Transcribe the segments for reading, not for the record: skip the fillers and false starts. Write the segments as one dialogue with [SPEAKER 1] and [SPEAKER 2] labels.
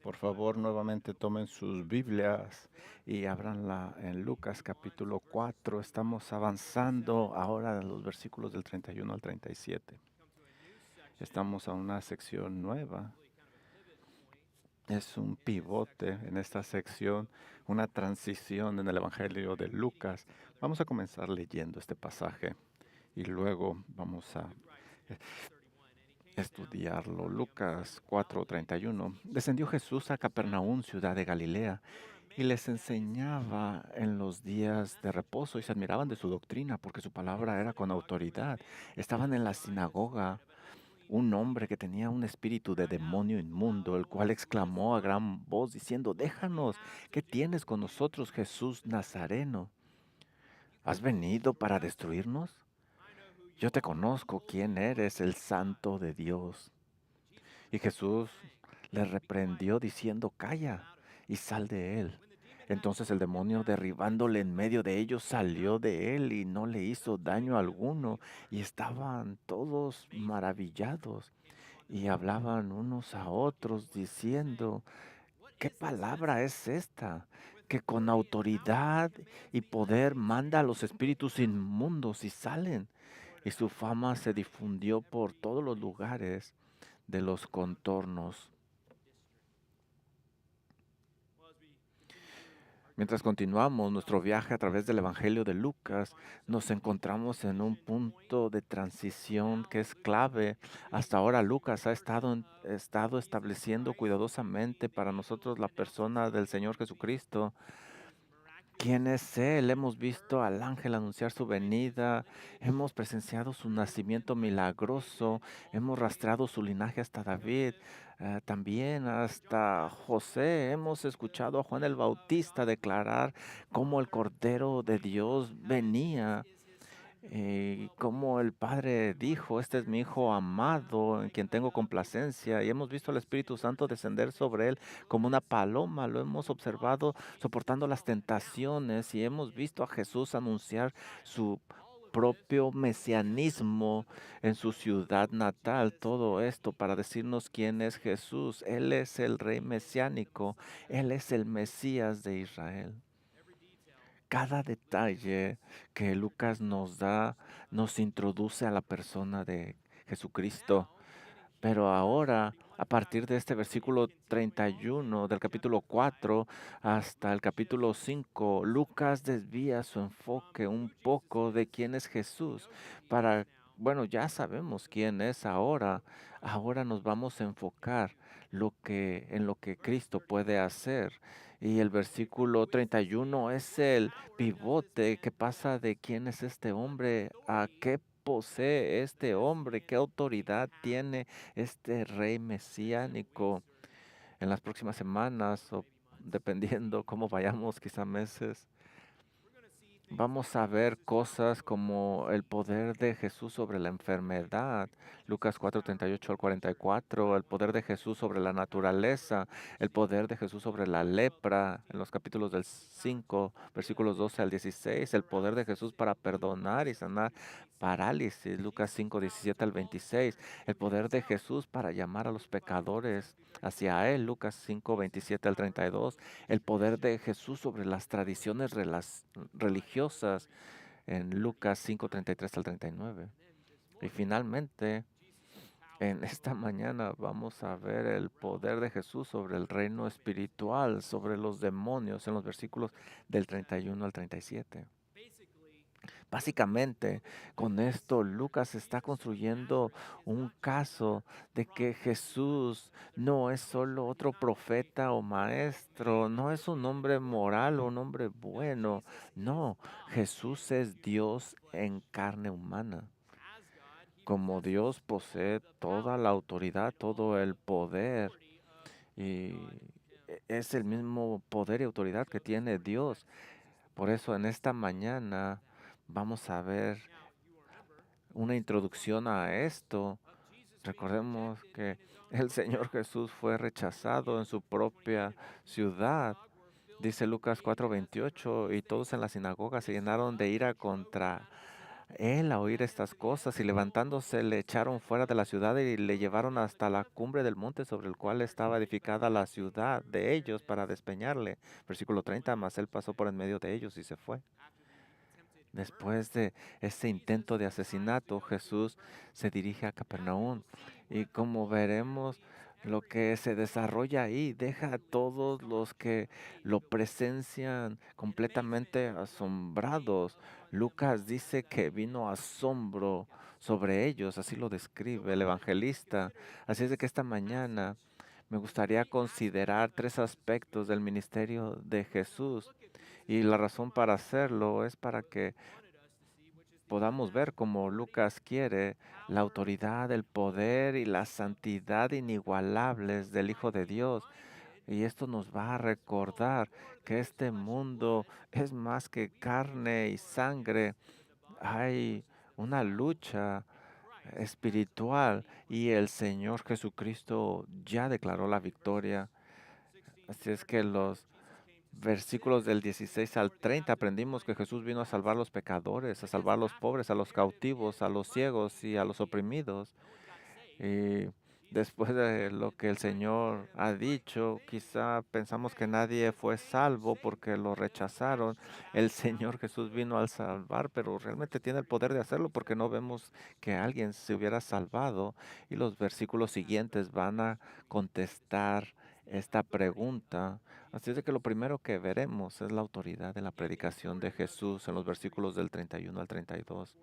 [SPEAKER 1] Por favor, nuevamente tomen sus Biblias y ábranla en Lucas capítulo 4. Estamos avanzando ahora en los versículos del 31 al 37. Estamos a una sección nueva. Es un pivote en esta sección, una transición en el Evangelio de Lucas. Vamos a comenzar leyendo este pasaje y luego vamos a estudiarlo. Lucas 4:31. Descendió Jesús a Capernaum, ciudad de Galilea, y les enseñaba en los días de reposo y se admiraban de su doctrina porque su palabra era con autoridad. Estaban en la sinagoga un hombre que tenía un espíritu de demonio inmundo, el cual exclamó a gran voz diciendo, déjanos, ¿qué tienes con nosotros, Jesús Nazareno? ¿Has venido para destruirnos? Yo te conozco quién eres, el Santo de Dios. Y Jesús le reprendió diciendo, calla y sal de él. Entonces el demonio, derribándole en medio de ellos, salió de él y no le hizo daño alguno. Y estaban todos maravillados y hablaban unos a otros diciendo, ¿qué palabra es esta? Que con autoridad y poder manda a los espíritus inmundos y salen. Y su fama se difundió por todos los lugares de los contornos. Mientras continuamos nuestro viaje a través del Evangelio de Lucas, nos encontramos en un punto de transición que es clave. Hasta ahora Lucas ha estado estableciendo cuidadosamente para nosotros la persona del Señor Jesucristo. ¿Quién es Él? Hemos visto al ángel anunciar su venida, hemos presenciado su nacimiento milagroso, hemos rastreado su linaje hasta David, también hasta José. Hemos escuchado a Juan el Bautista declarar cómo el Cordero de Dios venía. Y como el Padre dijo, este es mi Hijo amado, en quien tengo complacencia, y hemos visto al Espíritu Santo descender sobre él como una paloma, lo hemos observado soportando las tentaciones, y hemos visto a Jesús anunciar su propio mesianismo en su ciudad natal, todo esto para decirnos quién es Jesús. Él es el Rey mesiánico, Él es el Mesías de Israel. Cada detalle que Lucas nos da nos introduce a la persona de Jesucristo. Pero ahora, a partir de este versículo 31 del capítulo 4 hasta el capítulo 5, Lucas desvía su enfoque un poco de quién es Jesús para, bueno, ya sabemos quién es ahora. Ahora nos vamos a enfocar en lo que Cristo puede hacer. Y el versículo 31 es el pivote que pasa de quién es este hombre a qué posee este hombre, qué autoridad tiene este rey mesiánico. En las próximas semanas o dependiendo cómo vayamos, quizá meses, vamos a ver cosas como el poder de Jesús sobre la enfermedad, Lucas 4:38 al 44, el poder de Jesús sobre la naturaleza, el poder de Jesús sobre la lepra, en los capítulos del 5, versículos 12 al 16, el poder de Jesús para perdonar y sanar parálisis, Lucas 5:17 al 26, el poder de Jesús para llamar a los pecadores hacia Él, Lucas 5:27 al 32, el poder de Jesús sobre las tradiciones religiosas en Lucas 5:33 al 39. Y finalmente, en esta mañana vamos a ver el poder de Jesús sobre el reino espiritual, sobre los demonios, en los versículos del 31 al 37. Básicamente, con esto Lucas está construyendo un caso de que Jesús no es solo otro profeta o maestro, no es un hombre moral o un hombre bueno, no, Jesús es Dios en carne humana. Como Dios posee toda la autoridad, todo el poder, y es el mismo poder y autoridad que tiene Dios. Por eso en esta mañana vamos a ver una introducción a esto. Recordemos que el Señor Jesús fue rechazado en su propia ciudad. Dice Lucas 4:28, y todos en la sinagoga se llenaron de ira contra Él a oír estas cosas y levantándose le echaron fuera de la ciudad y le llevaron hasta la cumbre del monte sobre el cual estaba edificada la ciudad de ellos para despeñarle. Versículo 30, mas él pasó por en medio de ellos y se fue. Después de ese intento de asesinato, Jesús se dirige a Capernaum y como veremos, lo que se desarrolla ahí deja a todos los que lo presencian completamente asombrados. Lucas dice que vino asombro sobre ellos, así lo describe el evangelista. Así es de que esta mañana me gustaría considerar tres aspectos del ministerio de Jesús y la razón para hacerlo es para que podamos ver como Lucas quiere la autoridad, el poder y la santidad inigualables del Hijo de Dios. Y esto nos va a recordar que este mundo es más que carne y sangre. Hay una lucha espiritual y el Señor Jesucristo ya declaró la victoria. Así es que los versículos del 16 al 30 aprendimos que Jesús vino a salvar a los pecadores, a salvar a los pobres, a los cautivos, a los ciegos y a los oprimidos. Y después de lo que el Señor ha dicho, quizá pensamos que nadie fue salvo porque lo rechazaron. El Señor Jesús vino al salvar, pero realmente tiene el poder de hacerlo porque no vemos que alguien se hubiera salvado. Y los versículos siguientes van a contestar esta pregunta. Así es de que lo primero que veremos es la autoridad de la predicación de Jesús en los versículos del 31 al 32.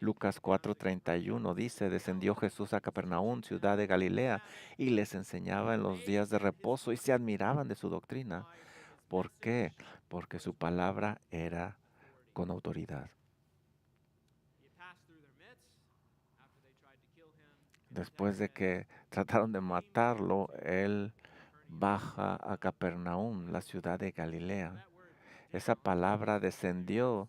[SPEAKER 1] Lucas 4:31 dice, descendió Jesús a Capernaum, ciudad de Galilea, y les enseñaba en los días de reposo y se admiraban de su doctrina. ¿Por qué? Porque su palabra era con autoridad. Después de que trataron de matarlo, él baja a Capernaum, la ciudad de Galilea. Esa palabra descendió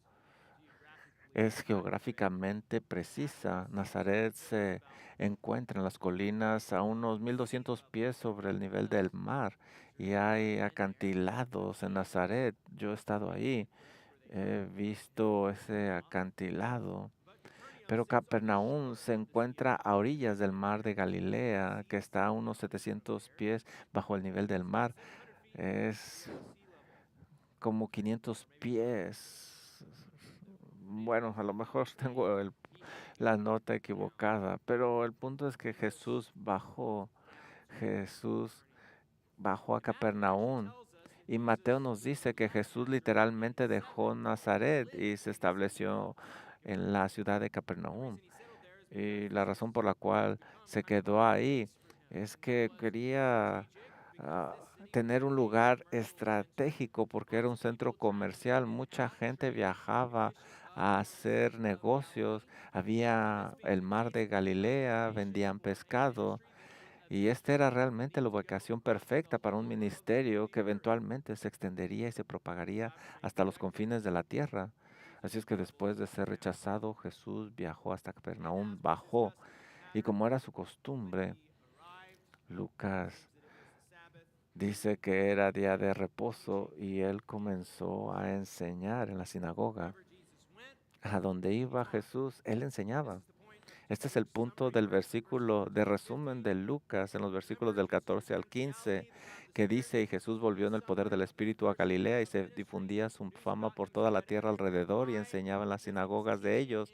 [SPEAKER 1] es geográficamente precisa. Nazaret se encuentra en las colinas a unos 1200 pies sobre el nivel del mar y hay acantilados en Nazaret. Yo he estado ahí, he visto ese acantilado. Pero Capernaum se encuentra a orillas del mar de Galilea, que está a unos 700 pies bajo el nivel del mar. Es como 500 pies. Bueno, a lo mejor tengo la nota equivocada, pero el punto es que Jesús bajó a Capernaum. Y Mateo nos dice que Jesús literalmente dejó Nazaret y se estableció en la ciudad de Capernaum. Y la razón por la cual se quedó ahí es que quería ah, tener un lugar estratégico porque era un centro comercial. Mucha gente viajaba a hacer negocios. Había el mar de Galilea, vendían pescado. Y esta era realmente la ubicación perfecta para un ministerio que eventualmente se extendería y se propagaría hasta los confines de la tierra. Así es que después de ser rechazado, Jesús viajó hasta Capernaum, bajó, y como era su costumbre, Lucas dice que era día de reposo y él comenzó a enseñar en la sinagoga. A donde iba Jesús, él enseñaba. Este es el punto del versículo de resumen de Lucas en los versículos del 14 al 15, que dice, y Jesús volvió en el poder del Espíritu a Galilea y se difundía su fama por toda la tierra alrededor y enseñaba en las sinagogas de ellos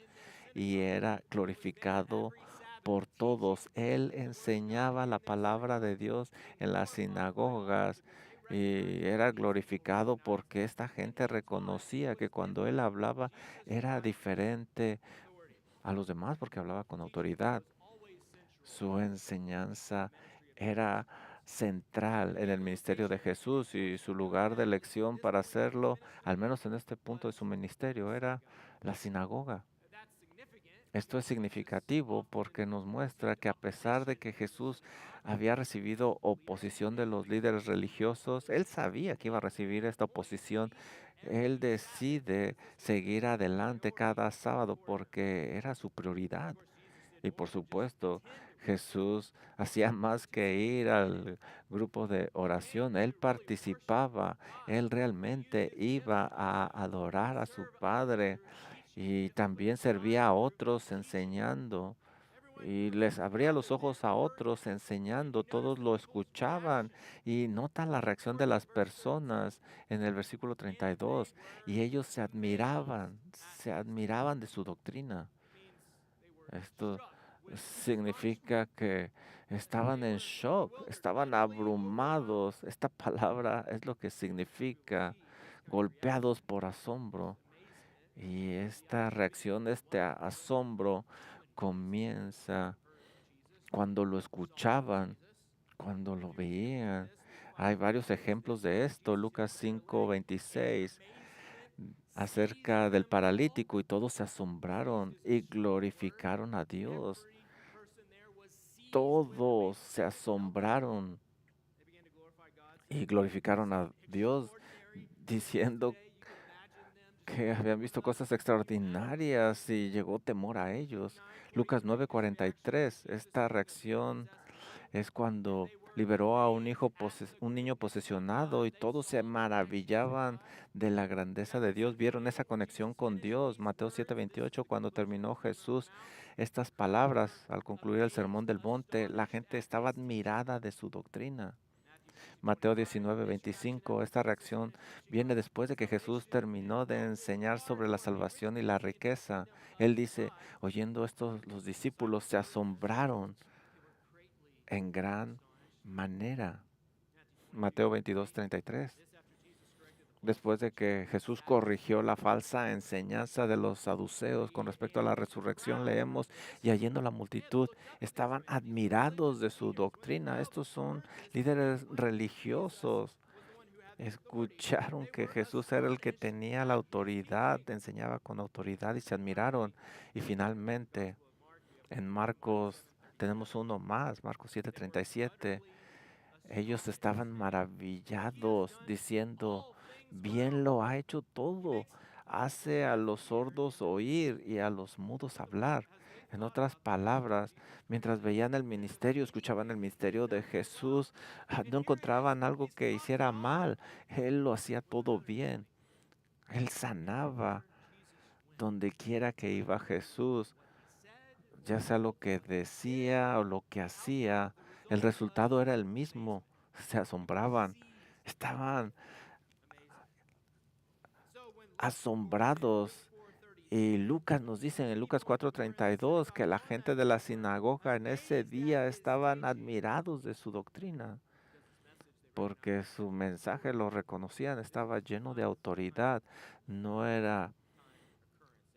[SPEAKER 1] y era glorificado por todos. Él enseñaba la palabra de Dios en las sinagogas y era glorificado porque esta gente reconocía que cuando él hablaba era diferente a los demás porque hablaba con autoridad. Su enseñanza era central en el ministerio de Jesús y su lugar de elección para hacerlo, al menos en este punto de su ministerio, era la sinagoga. Esto es significativo porque nos muestra que a pesar de que Jesús había recibido oposición de los líderes religiosos, él sabía que iba a recibir esta oposición. Él decide seguir adelante cada sábado porque era su prioridad. Y por supuesto, Jesús hacía más que ir al grupo de oración. Él participaba, él realmente iba a adorar a su Padre y también servía a otros enseñando y les abría los ojos a otros enseñando, todos lo escuchaban y nota la reacción de las personas en el versículo 32 y ellos se admiraban de su doctrina. Esto significa que estaban en shock, estaban abrumados. Esta palabra es lo que significa golpeados por asombro. Y esta reacción, este asombro comienza cuando lo escuchaban, cuando lo veían. Hay varios ejemplos de esto. Lucas 5:26 acerca del paralítico y todos se asombraron y glorificaron a Dios. Todos se asombraron y glorificaron a Dios diciendo que habían visto cosas extraordinarias y llegó temor a ellos. Lucas 9:43, esta reacción es cuando liberó a un niño posesionado y todos se maravillaban de la grandeza de Dios, vieron esa conexión con Dios. Mateo 7:28, cuando terminó Jesús estas palabras al concluir el sermón del monte, la gente estaba admirada de su doctrina. Mateo 19:25, esta reacción viene después de que Jesús terminó de enseñar sobre la salvación y la riqueza. Él dice, oyendo esto, los discípulos se asombraron en gran manera. Mateo 22:33. Después de que Jesús corrigió la falsa enseñanza de los saduceos con respecto a la resurrección, leemos, y oyendo la multitud, estaban admirados de su doctrina. Estos son líderes religiosos. Escucharon que Jesús era el que tenía la autoridad, enseñaba con autoridad y se admiraron. Y finalmente, en Marcos tenemos uno más, Marcos 7:37. Ellos estaban maravillados diciendo, bien lo ha hecho todo. Hace a los sordos oír y a los mudos hablar. En otras palabras, mientras veían el ministerio, escuchaban el ministerio de Jesús, no encontraban algo que hiciera mal. Él lo hacía todo bien. Él sanaba donde quiera que iba Jesús, ya sea lo que decía o lo que hacía, el resultado era el mismo. Se asombraban, estaban asombrados. Y Lucas nos dice en Lucas 4:32 que la gente de la sinagoga en ese día estaban admirados de su doctrina, porque su mensaje lo reconocían, estaba lleno de autoridad, no era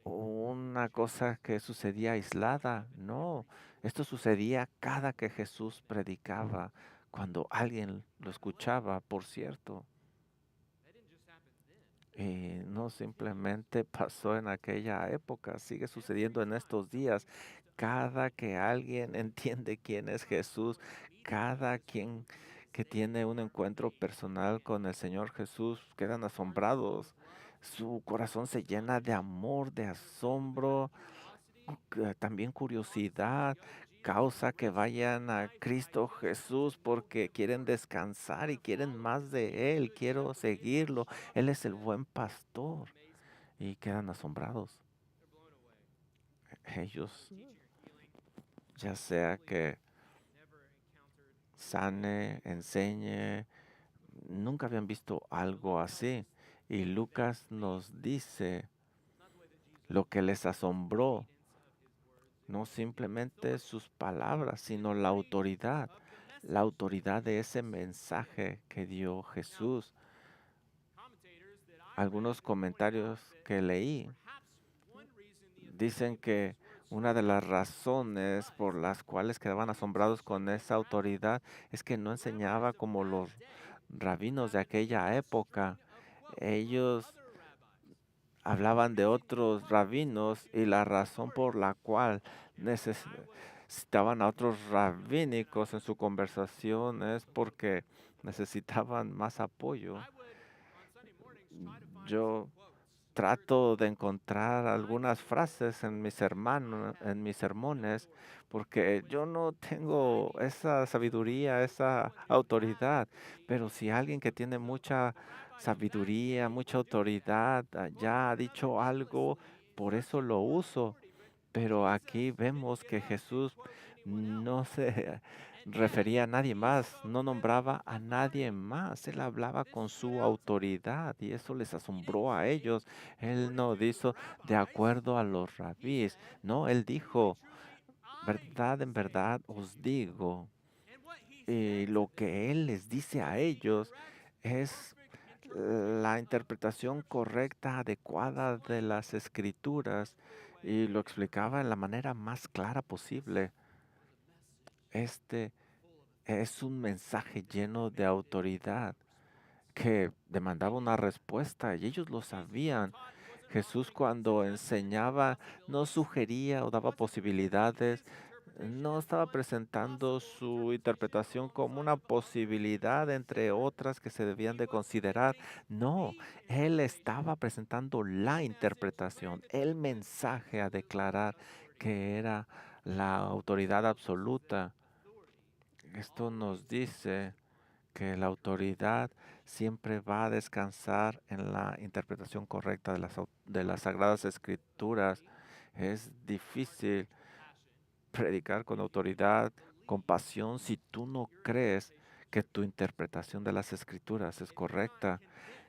[SPEAKER 1] una cosa que sucedía aislada, no, esto sucedía cada que Jesús predicaba, cuando alguien lo escuchaba, por cierto. Y no simplemente pasó en aquella época, sigue sucediendo en estos días. Cada que alguien entiende quién es Jesús, cada quien que tiene un encuentro personal con el Señor Jesús, quedan asombrados. Su corazón se llena de amor, de asombro, también curiosidad, causa que vayan a Cristo Jesús porque quieren descansar y quieren más de Él. Quiero seguirlo. Él es el buen pastor. Y quedan asombrados. Ellos, ya sea que sane, enseñe, nunca habían visto algo así. Y Lucas nos dice lo que les asombró, no simplemente sus palabras, sino la autoridad de ese mensaje que dio Jesús. Algunos comentarios que leí dicen que una de las razones por las cuales quedaban asombrados con esa autoridad es que no enseñaba como los rabinos de aquella época. Ellos hablaban de otros rabinos y la razón por la cual necesitaban a otros rabínicos en su conversación es porque necesitaban más apoyo. Yo trato de encontrar algunas frases en en mis sermones, porque yo no tengo esa sabiduría, esa autoridad, pero si alguien que tiene mucha sabiduría, mucha autoridad, ya ha dicho algo, por eso lo uso. Pero aquí vemos que Jesús no se refería a nadie más, no nombraba a nadie más. Él hablaba con su autoridad y eso les asombró a ellos. Él no dijo de acuerdo a los rabíes, no, él dijo, verdad en verdad os digo. Y lo que él les dice a ellos es la interpretación correcta, adecuada de las escrituras y lo explicaba en la manera más clara posible. Este es un mensaje lleno de autoridad que demandaba una respuesta y ellos lo sabían. Jesús cuando enseñaba no sugería o daba posibilidades, no estaba presentando su interpretación como una posibilidad entre otras que se debían de considerar. No, él estaba presentando la interpretación, el mensaje a declarar que era la autoridad absoluta. Esto nos dice que la autoridad siempre va a descansar en la interpretación correcta de de las sagradas escrituras. Es difícil predicar con autoridad, con pasión, si tú no crees que tu interpretación de las escrituras es correcta,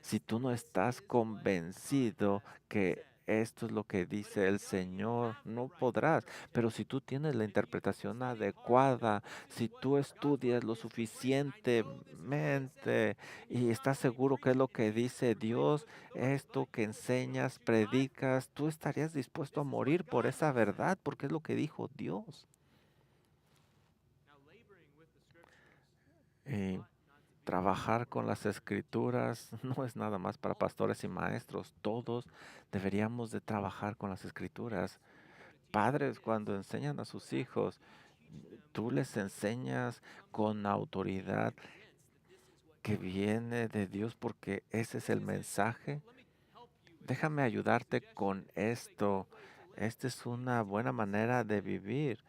[SPEAKER 1] si tú no estás convencido que esto es lo que dice el Señor, no podrás. Pero si tú tienes la interpretación adecuada, si tú estudias lo suficientemente y estás seguro que es lo que dice Dios, esto que enseñas, predicas, tú estarías dispuesto a morir por esa verdad, porque es lo que dijo Dios. Y trabajar con las escrituras no es nada más para pastores y maestros. Todos deberíamos de trabajar con las escrituras. Padres, cuando enseñan a sus hijos, tú les enseñas con autoridad que viene de Dios porque ese es el mensaje. Déjame ayudarte con esto. Esta es una buena manera de vivir.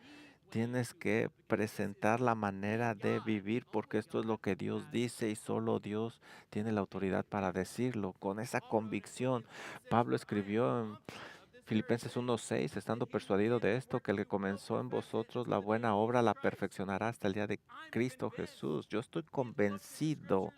[SPEAKER 1] Tienes que presentar la manera de vivir porque esto es lo que Dios dice y solo Dios tiene la autoridad para decirlo. Con esa convicción, Pablo escribió en Filipenses 1:6, estando persuadido de esto, que el que comenzó en vosotros la buena obra la perfeccionará hasta el día de Cristo Jesús. Yo estoy convencido.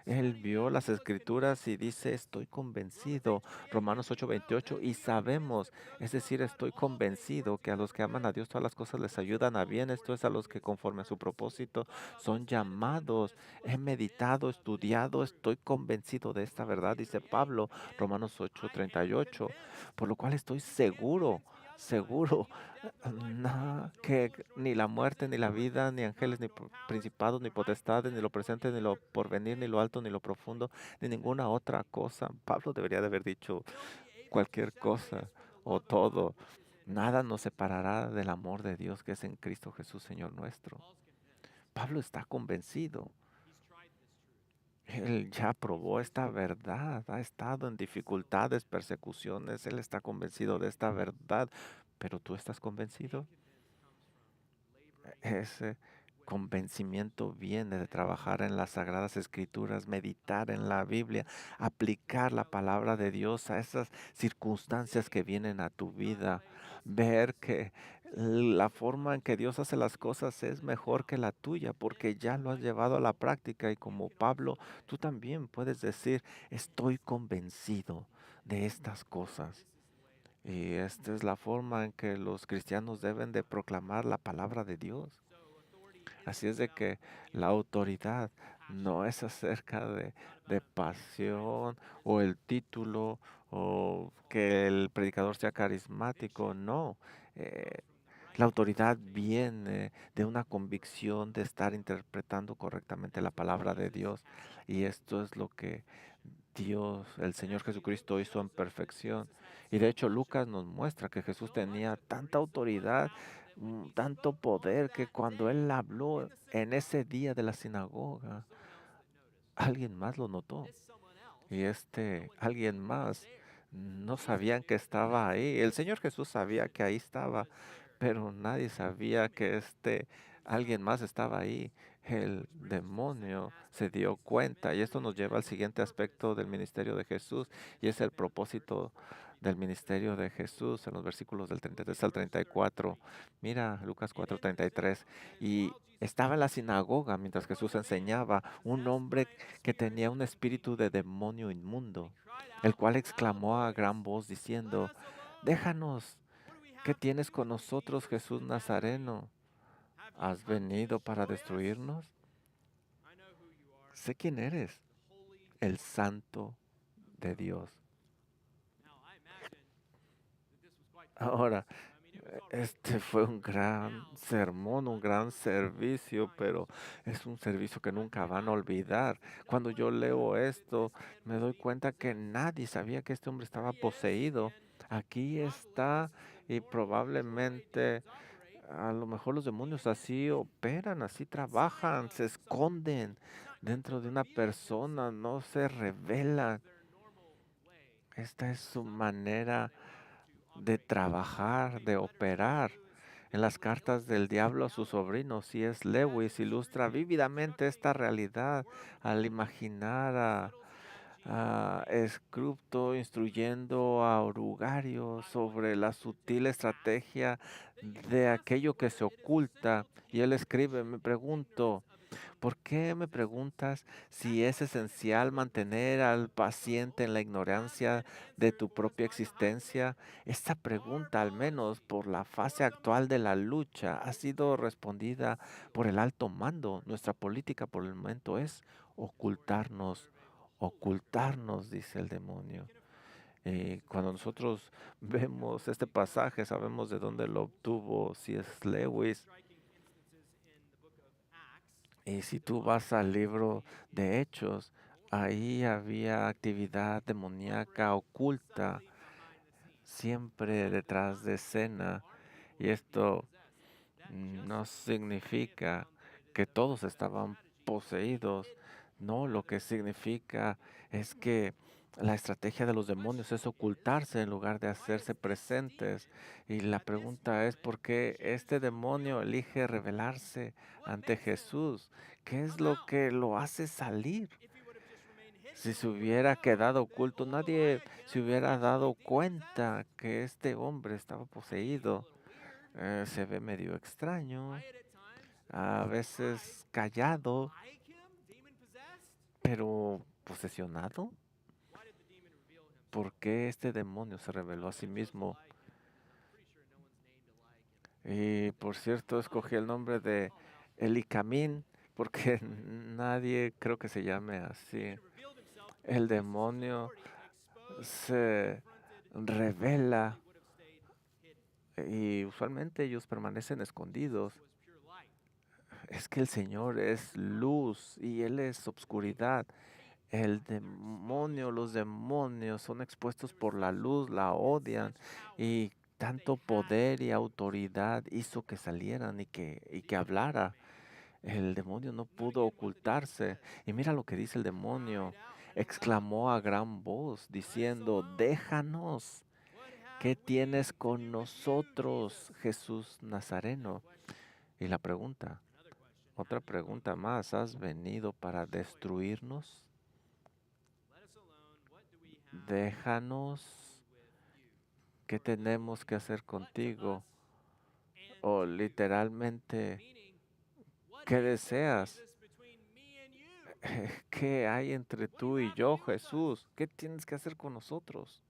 [SPEAKER 1] Él vio las escrituras y dice, estoy convencido, Romanos 8:28, y sabemos, es decir, estoy convencido que a los que aman a Dios todas las cosas les ayudan a bien, esto es a los que conforme a su propósito son llamados. He meditado, estudiado, estoy convencido de esta verdad, dice Pablo, Romanos 8:38, por lo cual estoy seguro. Seguro, que ni la muerte, ni la vida, ni ángeles, ni principados, ni potestades, ni lo presente, ni lo porvenir, ni lo alto, ni lo profundo, ni ninguna otra cosa. Pablo debería de haber dicho cualquier cosa o todo. Nada nos separará del amor de Dios que es en Cristo Jesús, Señor nuestro. Pablo está convencido. Él ya probó esta verdad, ha estado en dificultades, persecuciones, él está convencido de esta verdad, pero tú estás convencido. Ese convencimiento viene de trabajar en las Sagradas Escrituras, meditar en la Biblia, aplicar la palabra de Dios a esas circunstancias que vienen a tu vida, ver que la forma en que Dios hace las cosas es mejor que la tuya porque ya lo has llevado a la práctica y como Pablo, tú también puedes decir, estoy convencido de estas cosas. Y esta es la forma en que los cristianos deben de proclamar la palabra de Dios. Así es de que la autoridad no es acerca de pasión o el título o que el predicador sea carismático, no. Eh, la autoridad viene de una convicción de estar interpretando correctamente la palabra de Dios y esto es lo que Dios, el Señor Jesucristo hizo en perfección. Y de hecho Lucas nos muestra que Jesús tenía tanta autoridad, tanto poder, que cuando Él habló en ese día de la sinagoga, alguien más lo notó. Y este alguien más no sabían que estaba ahí. El Señor Jesús sabía que ahí estaba, pero nadie sabía que Alguien más estaba ahí. El demonio se dio cuenta y esto nos lleva al siguiente aspecto del ministerio de Jesús y es el propósito del ministerio de Jesús en los versículos del 33 al 34. Mira Lucas 4:33. Y estaba en la sinagoga mientras Jesús enseñaba un hombre que tenía un espíritu de demonio inmundo, el cual exclamó a gran voz diciendo, déjanos, ¿qué tienes con nosotros, Jesús Nazareno? ¿Has venido para destruirnos? Sé quién eres, el Santo de Dios. Ahora, este fue un gran sermón, un gran servicio, pero es un servicio que nunca van a olvidar. Cuando yo leo esto, me doy cuenta que nadie sabía que este hombre estaba poseído. Aquí está y probablemente a lo mejor los demonios así operan, así trabajan, se esconden dentro de una persona, no se revelan. Esta es su manera de trabajar, de operar. En las cartas del diablo a su sobrino, C.S. Lewis ilustra vívidamente esta realidad al imaginar a Escrupto instruyendo a Orugario sobre la sutil estrategia de aquello que se oculta. Y él escribe, me pregunto, ¿por qué me preguntas si es esencial mantener al paciente en la ignorancia de tu propia existencia? Esta pregunta, al menos por la fase actual de la lucha, ha sido respondida por el alto mando. Nuestra política por el momento es ocultarnos, ocultarnos, dice el demonio. Cuando nosotros vemos este pasaje, sabemos de dónde lo obtuvo C.S. Lewis. Y si tú vas al libro de Hechos, ahí había actividad demoníaca oculta, siempre detrás de escena. Y esto no significa que todos estaban poseídos. No, lo que significa es que la estrategia de los demonios es ocultarse en lugar de hacerse presentes. Y la pregunta es por qué este demonio elige revelarse ante Jesús. ¿Qué es lo que lo hace salir? Si se hubiera quedado oculto, nadie se hubiera dado cuenta que este hombre estaba poseído. Se ve medio extraño, a veces callado, pero posesionado. ¿Por qué este demonio se reveló a sí mismo? Y por cierto, escogí el nombre de Elicamín porque nadie creo que se llame así. El demonio se revela y usualmente ellos permanecen escondidos. Es que el Señor es luz y Él es obscuridad. El demonio, los demonios son expuestos por la luz, la odian y tanto poder y autoridad hizo que salieran y que hablara. El demonio no pudo ocultarse. Y mira lo que dice el demonio. Exclamó a gran voz diciendo, déjanos. ¿Qué tienes con nosotros, Jesús Nazareno? Y la pregunta, otra pregunta más, ¿has venido para destruirnos? Déjanos, ¿qué tenemos que hacer contigo? O literalmente, ¿qué deseas? ¿Qué hay entre tú y yo, Jesús? ¿Qué tienes que hacer con nosotros?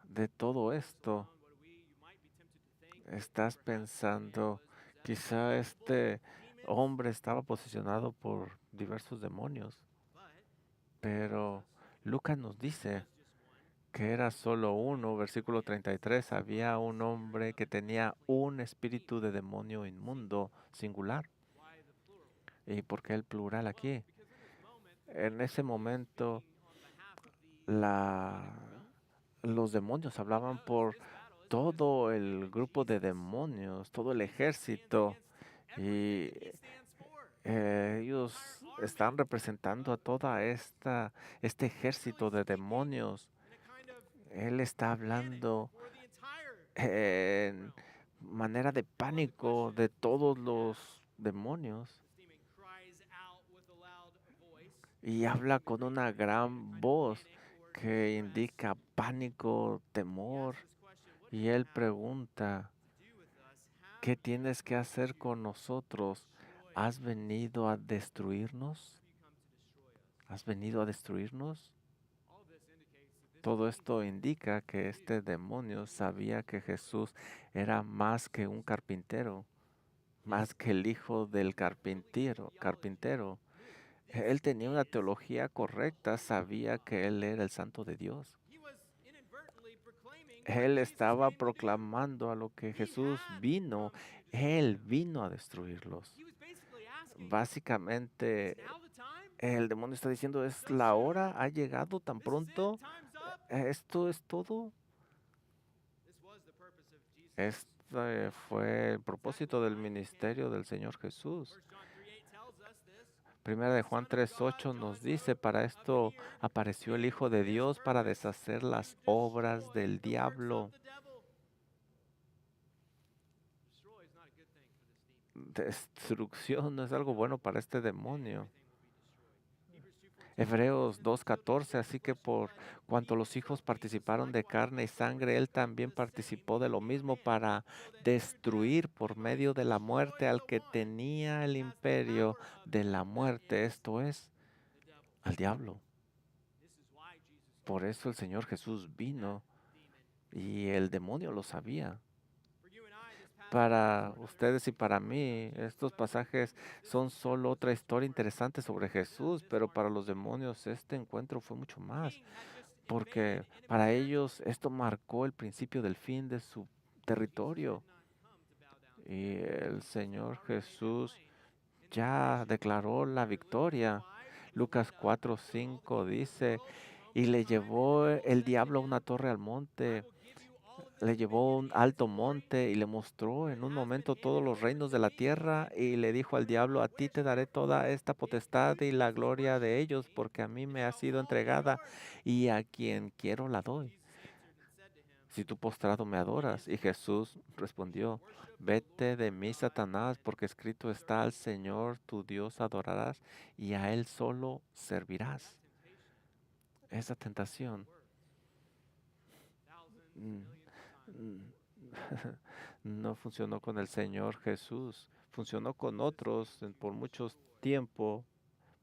[SPEAKER 1] De todo esto, estás pensando, quizá este hombre estaba posicionado por diversos demonios, pero Lucas nos dice que era solo uno, versículo 33, había un hombre que tenía un espíritu de demonio inmundo, singular. ¿Y por qué el plural aquí? En ese momento, la, los demonios hablaban por todo el grupo de demonios, todo el ejército, y ellos están representando a toda este ejército de demonios. Él está hablando manera de pánico de todos los demonios y habla con una gran voz que indica pánico, temor. Y él pregunta, ¿qué tienes que hacer con nosotros? ¿Has venido a destruirnos? ¿Has venido a destruirnos? Todo esto indica que este demonio sabía que Jesús era más que un carpintero, más que el hijo del carpintero. Él tenía una teología correcta, sabía que él era el santo de Dios. Él estaba proclamando a lo que Jesús vino. Él vino a destruirlos. Básicamente, el demonio está diciendo, ¿es la hora? ¿Ha llegado tan pronto? ¿Esto es todo? Este fue el propósito del ministerio del Señor Jesús. Primera de Juan 3:8 nos dice, para esto apareció el Hijo de Dios para deshacer las obras del diablo. Destrucción no es algo bueno para este demonio. Hebreos 2:14, así que por cuanto los hijos participaron de carne y sangre, él también participó de lo mismo para destruir por medio de la muerte al que tenía el imperio de la muerte, esto es, al diablo. Por eso el Señor Jesús vino y el demonio lo sabía. Para ustedes y para mí, estos pasajes son solo otra historia interesante sobre Jesús, pero para los demonios este encuentro fue mucho más, porque para ellos esto marcó el principio del fin de su territorio. Y el Señor Jesús ya declaró la victoria. Lucas 4:5 dice, y le llevó el diablo a una torre al monte, le llevó a un alto monte y le mostró en un momento todos los reinos de la tierra y le dijo al diablo, a ti te daré toda esta potestad y la gloria de ellos, porque a mí me ha sido entregada y a quien quiero la doy. Si tú postrado me adoras. Y Jesús respondió, vete de mí, Satanás, porque escrito está, al Señor tu Dios adorarás y a Él solo servirás. Esa tentación mm, mm, no funcionó con el Señor Jesús. Funcionó con otros por mucho tiempo,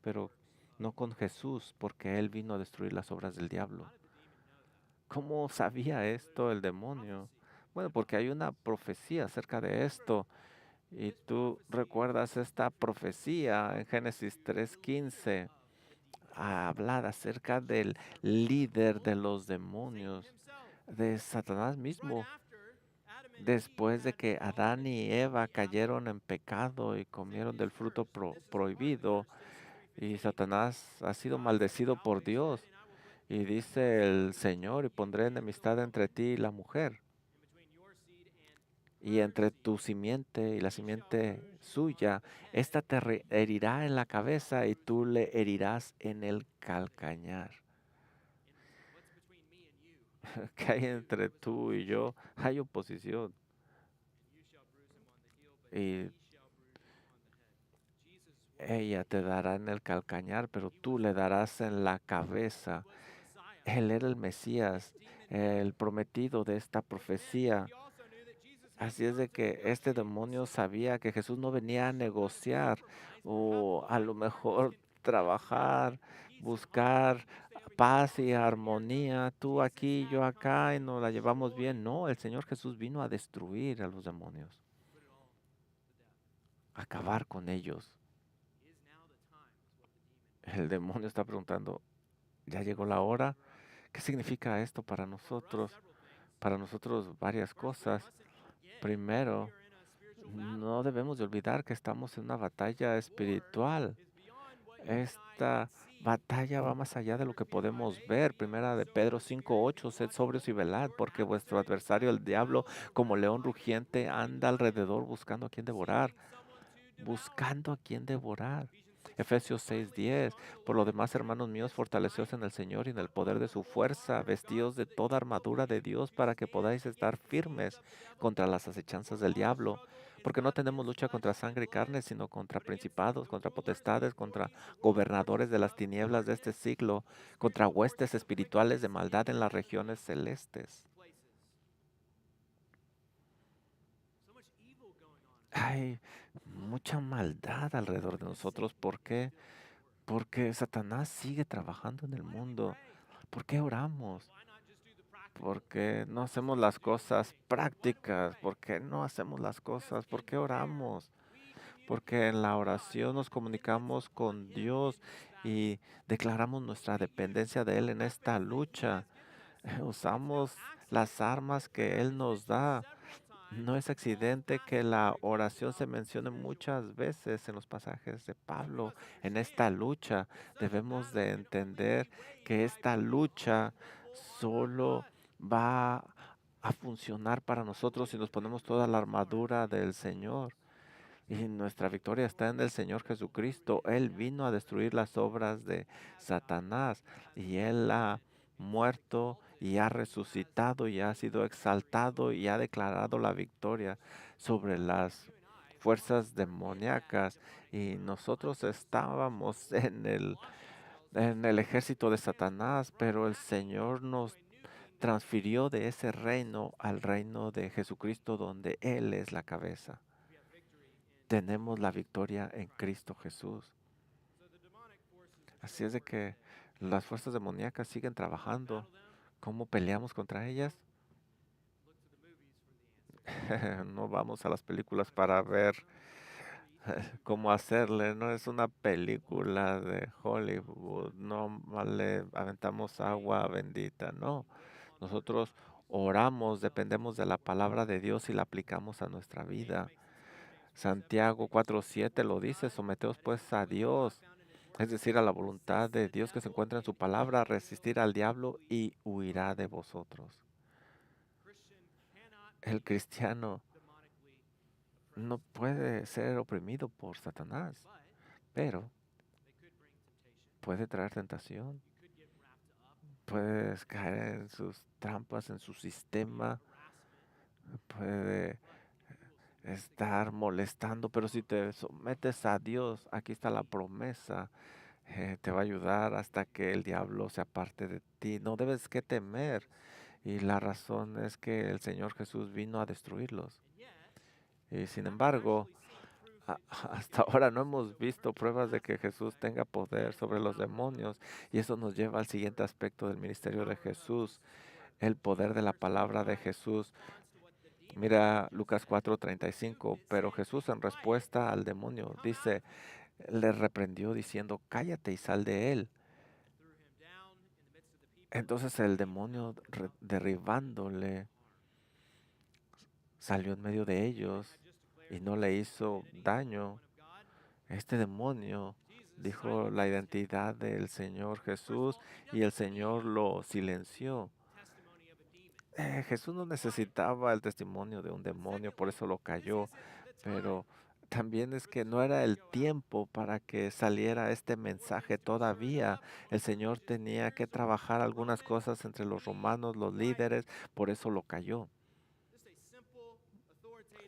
[SPEAKER 1] pero no con Jesús, porque Él vino a destruir las obras del diablo. ¿Cómo sabía esto el demonio? Bueno, porque hay una profecía acerca de esto. Y tú recuerdas esta profecía en Génesis 3:15, a hablar acerca del líder de los demonios, de Satanás mismo. Después de que Adán y Eva cayeron en pecado y comieron del fruto prohibido, y Satanás ha sido maldecido por Dios, y dice el Señor, y pondré enemistad entre ti y la mujer, y entre tu simiente y la simiente suya, esta te herirá en la cabeza y tú le herirás en el calcañar. ¿Qué hay entre tú y yo? Hay oposición. Y ella te dará en el calcañar, pero tú le darás en la cabeza. Él era el Mesías, el prometido de esta profecía. Así es de que este demonio sabía que Jesús no venía a negociar o a lo mejor trabajar, buscar paz y armonía, tú aquí, yo acá, y nos la llevamos bien. No, el Señor Jesús vino a destruir a los demonios, a acabar con ellos. El demonio está preguntando, ¿ya llegó la hora? ¿Qué significa esto para nosotros? Para nosotros varias cosas. Primero, no debemos de olvidar que estamos en una batalla espiritual. Esta batalla va más allá de lo que podemos ver. Primera de Pedro 5:8, sed sobrios y velad, porque vuestro adversario, el diablo, como león rugiente, anda alrededor buscando a quien devorar, buscando a quien devorar. Efesios 6:10. Por lo demás, hermanos míos, fortaleceos en el Señor y en el poder de su fuerza, vestidos de toda armadura de Dios para que podáis estar firmes contra las acechanzas del diablo. Porque no tenemos lucha contra sangre y carne, sino contra principados, contra potestades, contra gobernadores de las tinieblas de este siglo, contra huestes espirituales de maldad en las regiones celestes. Hay mucha maldad alrededor de nosotros. ¿Por qué? Porque Satanás sigue trabajando en el mundo. ¿Por qué oramos? ¿Por qué no hacemos las cosas prácticas? ¿Por qué no hacemos las cosas? ¿Por qué oramos? Porque en la oración nos comunicamos con Dios y declaramos nuestra dependencia de Él en esta lucha. Usamos las armas que Él nos da. No es accidente que la oración se mencione muchas veces en los pasajes de Pablo. En esta lucha debemos de entender que esta lucha solo va a funcionar para nosotros si nos ponemos toda la armadura del Señor. Y nuestra victoria está en el Señor Jesucristo. Él vino a destruir las obras de Satanás y Él ha muerto y ha resucitado y ha sido exaltado y ha declarado la victoria sobre las fuerzas demoníacas. Y nosotros estábamos en el ejército de Satanás, pero el Señor nos transfirió de ese reino al reino de Jesucristo donde Él es la cabeza. Tenemos la victoria en Cristo Jesús. Así es de que las fuerzas demoníacas siguen trabajando. ¿Cómo peleamos contra ellas? No vamos a las películas para ver cómo hacerle. No es una película de Hollywood. No le aventamos agua bendita. No. Nosotros oramos, dependemos de la palabra de Dios y la aplicamos a nuestra vida. Santiago 4:7 lo dice, someteos pues a Dios, es decir, a la voluntad de Dios que se encuentra en su palabra, resistir al diablo y huirá de vosotros. El cristiano no puede ser oprimido por Satanás, pero puede traer tentación, puedes caer en sus trampas, en su sistema, puede estar molestando, pero si te sometes a Dios, aquí está la promesa, te va a ayudar hasta que el diablo se aparte de ti. No debes que temer. Y la razón es que el Señor Jesús vino a destruirlos. Y sin embargo, hasta ahora no hemos visto pruebas de que Jesús tenga poder sobre los demonios. Y eso nos lleva al siguiente aspecto del ministerio de Jesús, el poder de la palabra de Jesús. Mira Lucas 4:35, pero Jesús en respuesta al demonio dice, le reprendió diciendo, cállate y sal de él. Entonces el demonio derribándole salió en medio de ellos y no le hizo daño. Este demonio dijo la identidad del Señor Jesús y el Señor lo silenció. Jesús no necesitaba el testimonio de un demonio, por eso lo cayó, pero también es que no era el tiempo para que saliera este mensaje todavía. El Señor tenía que trabajar algunas cosas entre los romanos, los líderes, por eso lo cayó.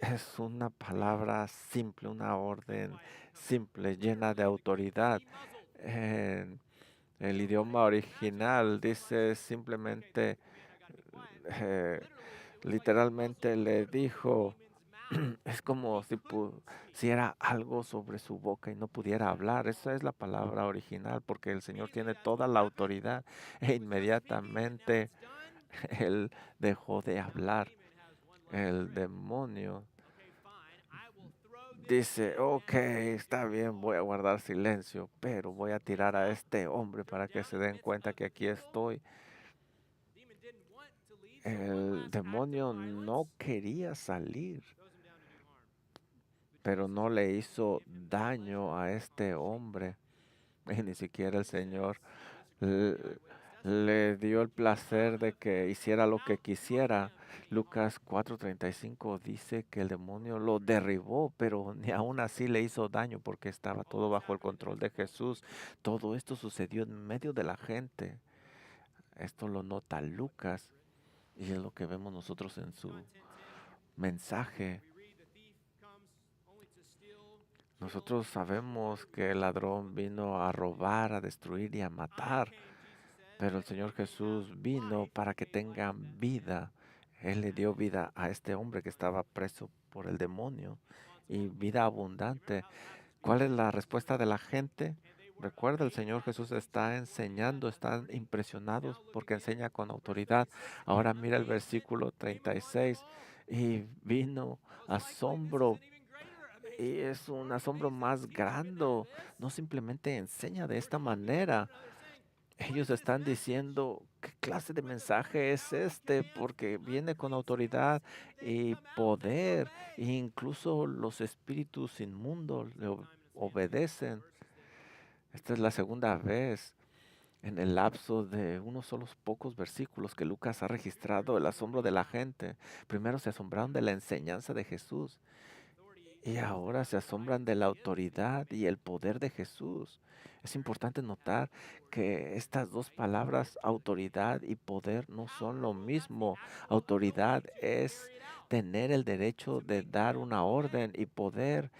[SPEAKER 1] Es una palabra simple, una orden simple, llena de autoridad. En el idioma original dice simplemente, eh, literalmente le dijo, es como si era algo sobre su boca y no pudiera hablar. Esa es la palabra original, porque el Señor tiene toda la autoridad e inmediatamente él dejó de hablar. El demonio dice, ok, está bien, voy a guardar silencio, pero voy a tirar a este hombre para que se den cuenta que aquí estoy. El demonio no quería salir, pero no le hizo daño a este hombre. Y ni siquiera el Señor l- le dio el placer de que hiciera lo que quisiera. Lucas 4:35 dice que el demonio lo derribó, pero ni aún así le hizo daño porque estaba todo bajo el control de Jesús. Todo esto sucedió en medio de la gente. Esto lo nota Lucas y es lo que vemos nosotros en su mensaje. Nosotros sabemos que el ladrón vino a robar, a destruir y a matar, pero el Señor Jesús vino para que tengan vida. Él le dio vida a este hombre que estaba preso por el demonio y vida abundante. ¿Cuál es la respuesta de la gente? Recuerda, el Señor Jesús está enseñando, están impresionados porque enseña con autoridad. Ahora mira el versículo 36 y vino asombro y es un asombro más grande. No simplemente enseña de esta manera. Ellos están diciendo, ¿qué clase de mensaje es este? Porque viene con autoridad y poder. E incluso los espíritus inmundos le obedecen. Esta es la segunda vez en el lapso de unos solos pocos versículos que Lucas ha registrado el asombro de la gente. Primero se asombraron de la enseñanza de Jesús. Y ahora se asombran de la autoridad y el poder de Jesús. Es importante notar que estas dos palabras, autoridad y poder, no son lo mismo. Autoridad es tener el derecho de dar una orden y poder,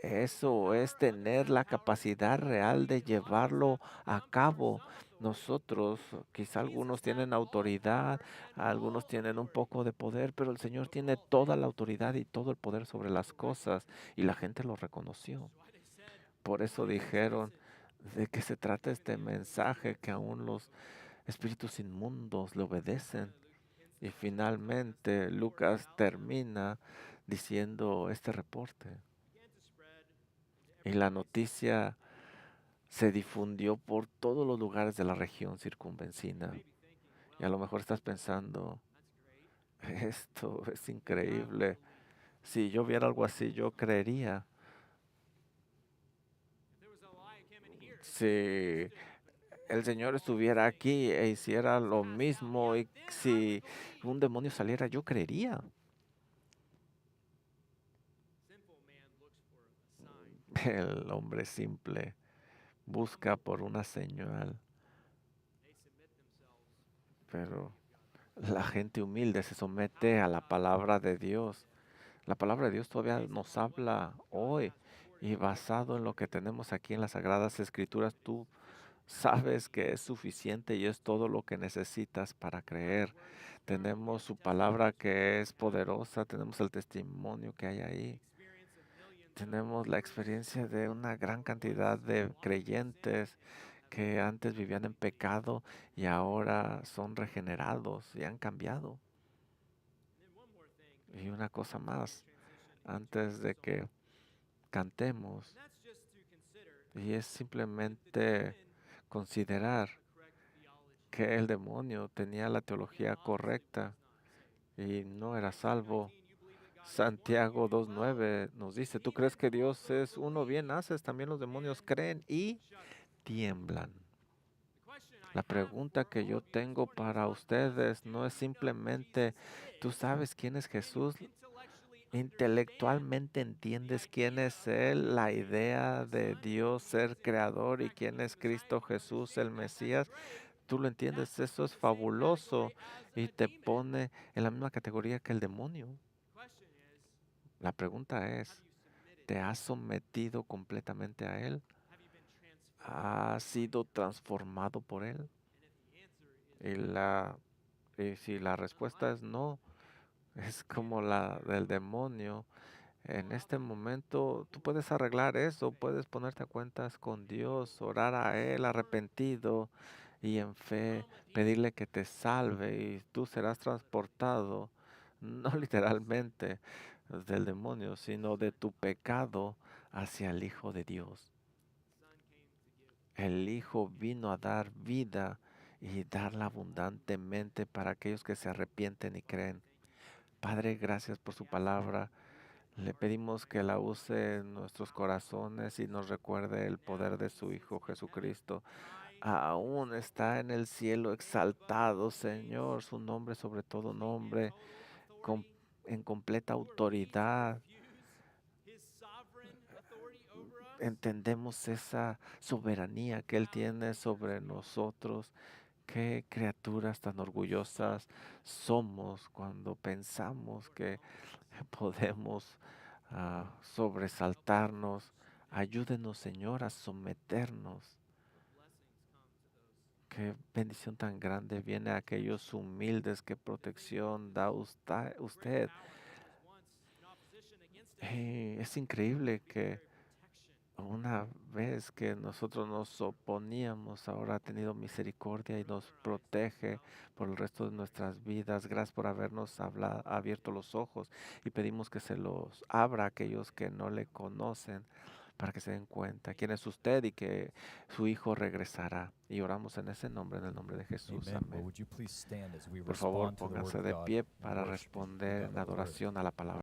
[SPEAKER 1] eso es tener la capacidad real de llevarlo a cabo. Nosotros, quizá algunos tienen autoridad, algunos tienen un poco de poder, pero el Señor tiene toda la autoridad y todo el poder sobre las cosas y la gente lo reconoció. Por eso dijeron de qué se trata este mensaje, que aún los espíritus inmundos le obedecen. Y finalmente Lucas termina diciendo este reporte. Y la noticia se difundió por todos los lugares de la región circunvencina. Y a lo mejor estás pensando, esto es increíble. Si yo viera algo así, yo creería. Si el Señor estuviera aquí e hiciera lo mismo y si un demonio saliera, yo creería. El hombre simple busca por una señal, pero la gente humilde se somete a la palabra de Dios. La palabra de Dios todavía nos habla hoy y basado en lo que tenemos aquí en las Sagradas Escrituras, tú sabes que es suficiente y es todo lo que necesitas para creer. Tenemos su palabra que es poderosa, tenemos el testimonio que hay ahí, tenemos la experiencia de una gran cantidad de creyentes que antes vivían en pecado y ahora son regenerados y han cambiado. Y una cosa más, antes de que cantemos, y es simplemente considerar que el demonio tenía la teología correcta y no era salvo. Santiago 2:9 nos dice, ¿tú crees que Dios es uno? Bien haces, también los demonios creen y tiemblan. La pregunta que yo tengo para ustedes no es simplemente, ¿tú sabes quién es Jesús? Intelectualmente entiendes quién es Él, la idea de Dios ser creador y quién es Cristo Jesús, el Mesías. Tú lo entiendes, eso es fabuloso y te pone en la misma categoría que el demonio. La pregunta es, ¿te has sometido completamente a Él? ¿Has sido transformado por Él? Y, y si la respuesta es no, es como la del demonio. En este momento tú puedes arreglar eso, puedes ponerte a cuentas con Dios, orar a Él arrepentido y en fe pedirle que te salve y tú serás transportado, no literalmente del demonio, sino de tu pecado hacia el Hijo de Dios. El Hijo vino a dar vida y darla abundantemente para aquellos que se arrepienten y creen. Padre, gracias por su palabra. Le pedimos que la use en nuestros corazones y nos recuerde el poder de su Hijo Jesucristo aún está en el cielo exaltado, Señor, su nombre sobre todo nombre, com- en completa autoridad. Entendemos esa soberanía que Él tiene sobre nosotros. Qué criaturas tan orgullosas somos cuando pensamos que podemos sobresaltarnos. Ayúdenos, Señor, a someternos. Qué bendición tan grande viene a aquellos humildes. Qué protección da usted. Es increíble que una vez que nosotros nos oponíamos, ahora ha tenido misericordia y nos protege por el resto de nuestras vidas. Gracias por habernos abierto los ojos y pedimos que se los abra a aquellos que no le conocen para que se den cuenta quién es usted y que su Hijo regresará. Y oramos en el nombre de Jesús.
[SPEAKER 2] Amen. Well,
[SPEAKER 1] Amén.
[SPEAKER 2] would you please stand as we
[SPEAKER 1] Por favor,
[SPEAKER 2] respond to the word
[SPEAKER 1] pónganse
[SPEAKER 2] of
[SPEAKER 1] de
[SPEAKER 2] God
[SPEAKER 1] pie
[SPEAKER 2] and
[SPEAKER 1] para
[SPEAKER 2] worship
[SPEAKER 1] responder
[SPEAKER 2] God
[SPEAKER 1] en
[SPEAKER 2] the Lord?
[SPEAKER 1] adoración a la palabra.